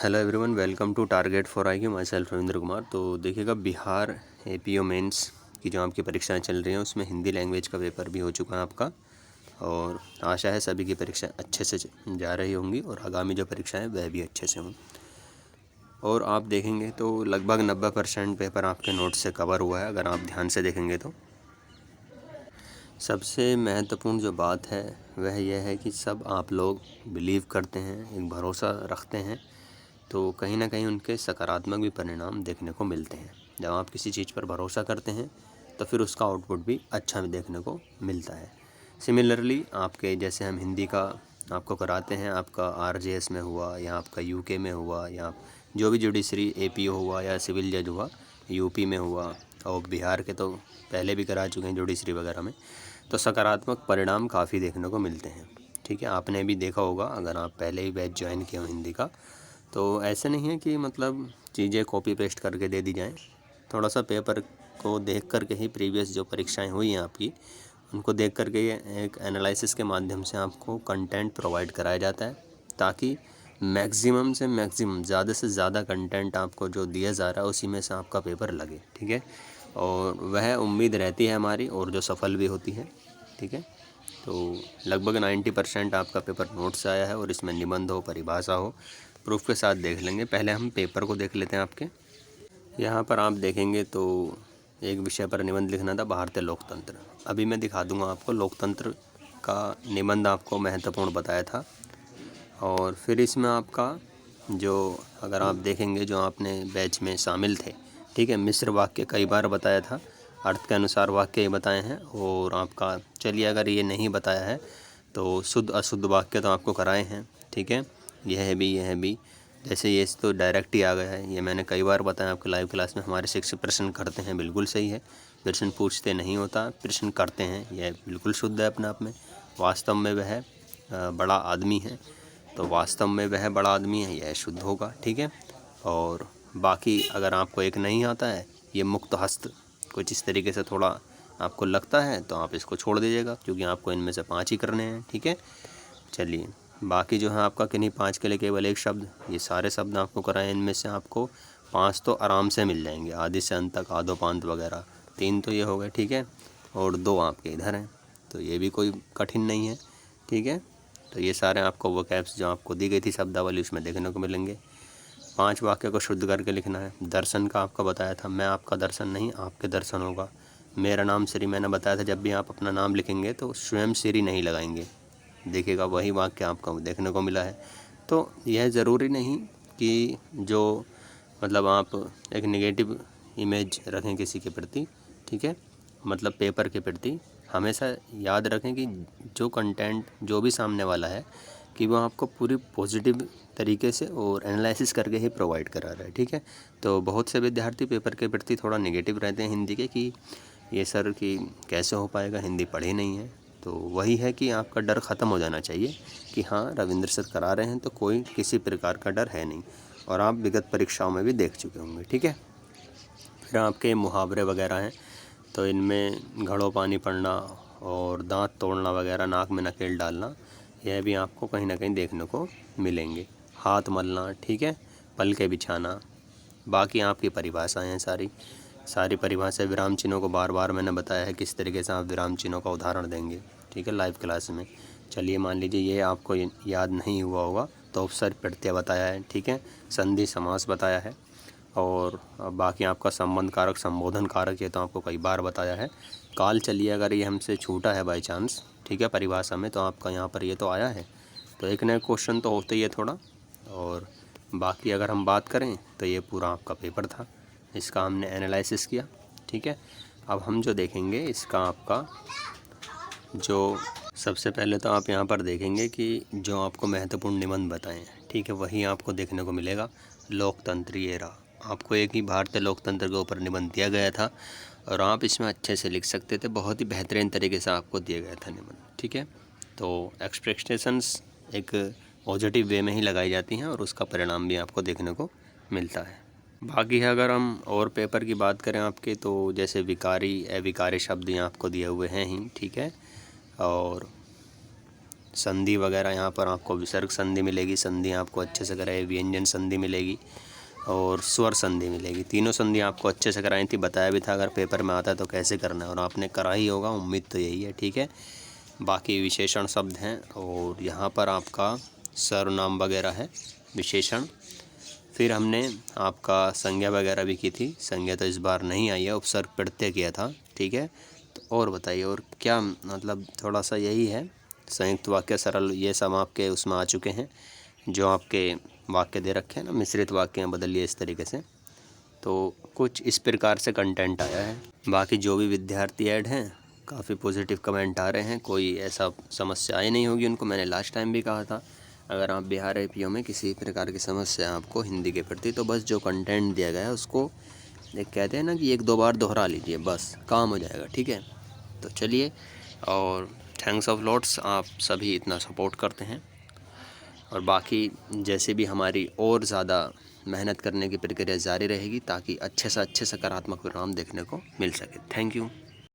Hello everyone, welcome to target for I Q. Myself Ravindra Kumar. तो देखिएगा, Bihar APO mains की जो आपकी परीक्षाएं चल रही हैं उसमें हिंदी लैंग्वेज का पेपर भी हो चुका है आपका, और आशा है सभी की परीक्षाएं अच्छे से जा रही होंगी और आगामी जो परीक्षाएं वह भी अच्छे से हों। और आप देखेंगे तो लगभग 90% पेपर आपके नोट से कवर हुआ है अगर आप ध्यान से देखेंगे तो। सबसे महत्वपूर्ण जो बात है वह यह है कि सब आप लोग बिलीव करते हैं, एक भरोसा रखते हैं, तो कहीं ना कहीं उनके सकारात्मक भी परिणाम देखने को मिलते हैं। जब आप किसी चीज़ पर भरोसा करते हैं तो फिर उसका आउटपुट भी अच्छा भी देखने को मिलता है। सिमिलरली आपके जैसे हम हिंदी का आपको कराते हैं, आपका आरजेएस में हुआ या आपका यूके में हुआ या जो भी जुडिशरी एपीओ हुआ या सिविल जज हुआ यूपी में हुआ, और बिहार के तो पहले भी करा चुके हैं जुडिशरी वगैरह में, तो सकारात्मक परिणाम काफ़ी देखने को मिलते हैं। ठीक है, आपने भी देखा होगा अगर आप पहले ही बैच ज्वाइन किए हो हिंदी का, तो ऐसे नहीं है कि मतलब चीज़ें कॉपी पेस्ट करके दे दी जाएं। थोड़ा सा पेपर को देख कर के ही प्रीवियस जो परीक्षाएं हुई हैं आपकी, उनको देख कर के एक एनालिसिस के माध्यम से आपको कंटेंट प्रोवाइड कराया जाता है, ताकि मैक्सिमम से मैक्सिमम ज़्यादा से ज़्यादा कंटेंट आपको जो दिया जा रहा है उसी में से आपका पेपर लगे। ठीक है, और वह उम्मीद रहती है हमारी, और जो सफल भी होती है। ठीक है, तो लगभग 90% आपका पेपर नोट से आया है, और इसमें निबंध हो, परिभाषा हो, प्रूफ के साथ देख लेंगे। पहले हम पेपर को देख लेते हैं आपके। यहाँ पर आप देखेंगे तो एक विषय पर निबंध लिखना था, भारतीय लोकतंत्र। अभी मैं दिखा दूंगा आपको, लोकतंत्र का निबंध आपको महत्वपूर्ण बताया था। और फिर इसमें आपका जो अगर आप देखेंगे जो आपने बैच में शामिल थे, ठीक है, मिश्र वाक्य कई बार बताया था, अर्थ के अनुसार वाक्य ही बताए हैं। और आपका चलिए अगर ये नहीं बताया है तो शुद्ध अशुद्ध वाक्य तो आपको कराए हैं। ठीक है, यह भी जैसे ये तो डायरेक्ट ही आ गया है, ये मैंने कई बार बताया आपके लाइव क्लास में। हमारे शिक्षक प्रश्न करते हैं, बिल्कुल सही है, प्रश्न पूछते नहीं होता, प्रश्न करते हैं, यह बिल्कुल शुद्ध है अपने आप में। वास्तव में वह बड़ा आदमी है, तो वास्तव में वह बड़ा आदमी है, यह शुद्ध होगा। ठीक है, और बाकी अगर आपको एक नहीं आता है, ये मुक्त हस्त कुछ इस तरीके से थोड़ा आपको लगता है तो आप इसको छोड़ दीजिएगा, क्योंकि आपको इनमें से 5 ही करने हैं। ठीक है, चलिए बाकी जो है आपका किन्हीं 5 के लिए केवल एक शब्द, ये सारे शब्द आपको कराए, इनमें से आपको 5 तो आराम से मिल जाएंगे, आदि से अंत तक, आदोपांत वगैरह। 3 तो ये हो गए, ठीक है, और 2 आपके इधर हैं, तो ये भी कोई कठिन नहीं है। ठीक है, तो ये सारे आपको वोकैब्स जो आपको दी गई थी शब्दावली उसमें देखने को मिलेंगे। 5 वाक्य को शुद्ध करके लिखना है। दर्शन का आपका बताया था, मैं आपका दर्शन नहीं आपके दर्शन होगा। मेरा नाम श्री, मैंने बताया था जब भी आप अपना नाम लिखेंगे तो स्वयं श्री नहीं लगाएंगे। देखिएगा वही वाक्य आपको देखने को मिला है। तो यह ज़रूरी नहीं कि जो मतलब आप एक नेगेटिव इमेज रखें किसी के प्रति। ठीक है, मतलब पेपर के प्रति हमेशा याद रखें कि जो कंटेंट जो भी सामने वाला है कि वो आपको पूरी पॉजिटिव तरीके से और एनालिसिस करके ही प्रोवाइड करा रहा है। ठीक है, तो बहुत से विद्यार्थी पेपर के प्रति थोड़ा नेगेटिव रहते हैं हिंदी के, कि ये सर कि कैसे हो पाएगा, हिंदी पढ़ी नहीं है। तो वही है कि आपका डर ख़त्म हो जाना चाहिए कि हाँ रविंद्र सर करा रहे हैं तो कोई किसी प्रकार का डर है नहीं, और आप विगत परीक्षाओं में भी देख चुके होंगे। ठीक है, फिर आपके मुहावरे वगैरह हैं, तो इनमें घड़ों पानी पड़ना और दांत तोड़ना वगैरह, नाक में नकेल डालना, यह भी आपको कहीं ना कहीं देखने को मिलेंगे। हाथ मलना, ठीक है, पल के बिछाना। बाकी आपकी परिभाषाएं हैं सारी परिभाषा, विराम चिन्हों को बार बार मैंने बताया है किस तरीके से आप विराम चिन्हों का उदाहरण देंगे। ठीक है, लाइव क्लास में। चलिए मान लीजिए ये आपको याद नहीं हुआ होगा तो उपसर्ग प्रत्यय बताया है। ठीक है, संधि समास बताया है, और बाकी आपका संबंध कारक, संबोधन कारक, ये तो आपको कई बार बताया है। काल, चलिए अगर ये हमसे छूटा है बाई चांस, ठीक है, परिभाषा में, तो आपका यहाँ पर ये तो आया है, तो एक नया क्वेश्चन तो होता ही है थोड़ा। और बाकी अगर हम बात करें तो ये पूरा आपका पेपर था, इसका हमने एनालिसिस किया। ठीक है, अब हम जो देखेंगे इसका आपका जो सबसे पहले तो आप यहाँ पर देखेंगे कि जो आपको महत्वपूर्ण निबंध बताएं हैं, ठीक है, वही आपको देखने को मिलेगा। लोकतंत्र, ये रहा, आपको एक ही भारतीय लोकतंत्र के ऊपर निबंध दिया गया था, और आप इसमें अच्छे से लिख सकते थे, बहुत ही बेहतरीन तरीके से आपको दिया गया था निबंध। ठीक है, तो एक्सपेक्टेशंस एक पॉजिटिव वे में ही लगाई जाती हैं, और उसका परिणाम भी आपको देखने को मिलता है। बाकी है अगर हम और पेपर की बात करें आपके, तो जैसे विकारी, अविकारी शब्द यहाँ आपको दिए हुए हैं ही। ठीक है, और संधि वगैरह यहाँ पर आपको विसर्ग संधि मिलेगी, संधि आपको अच्छे से कराई, व्यंजन संधि मिलेगी और स्वर संधि मिलेगी। तीनों संधि आपको अच्छे से कराई थी, बताया भी था अगर पेपर में आता है तो कैसे करना है, और आपने करा ही होगा, उम्मीद तो यही है। ठीक है, बाकी विशेषण शब्द हैं और यहाँ पर आपका सर्वनाम वगैरह है विशेषण। फिर हमने आपका संज्ञा वगैरह भी की थी, संज्ञा तो इस बार नहीं आई है, उपसर्ग प्रत्यय किया था। ठीक है, तो और बताइए और क्या, मतलब थोड़ा सा यही है, संयुक्त वाक्य, सरल, ये सब आपके उसमें आ चुके हैं। जो आपके वाक्य दे रखे हैं ना, मिश्रित वाक्य हैं, बदलिए इस तरीके से। तो कुछ इस प्रकार से कंटेंट आया है। बाकी जो भी विद्यार्थी ऐड हैं काफ़ी पॉजिटिव कमेंट आ रहे हैं, कोई ऐसा समस्या आई नहीं होगी उनको। मैंने लास्ट टाइम भी कहा था अगर आप बिहार APO में किसी प्रकार की समस्या है आपको हिंदी के प्रति, तो बस जो कंटेंट दिया गया है उसको एक कहते हैं ना कि 1-2 बार दोहरा लीजिए, बस काम हो जाएगा। ठीक है, तो चलिए, और थैंक्स ऑफ लॉट्स, आप सभी इतना सपोर्ट करते हैं। और बाकी जैसे भी हमारी और ज़्यादा मेहनत करने की प्रक्रिया जारी रहेगी ताकि अच्छे से अच्छे सकारात्मक परिणाम देखने को मिल सके। Thank you.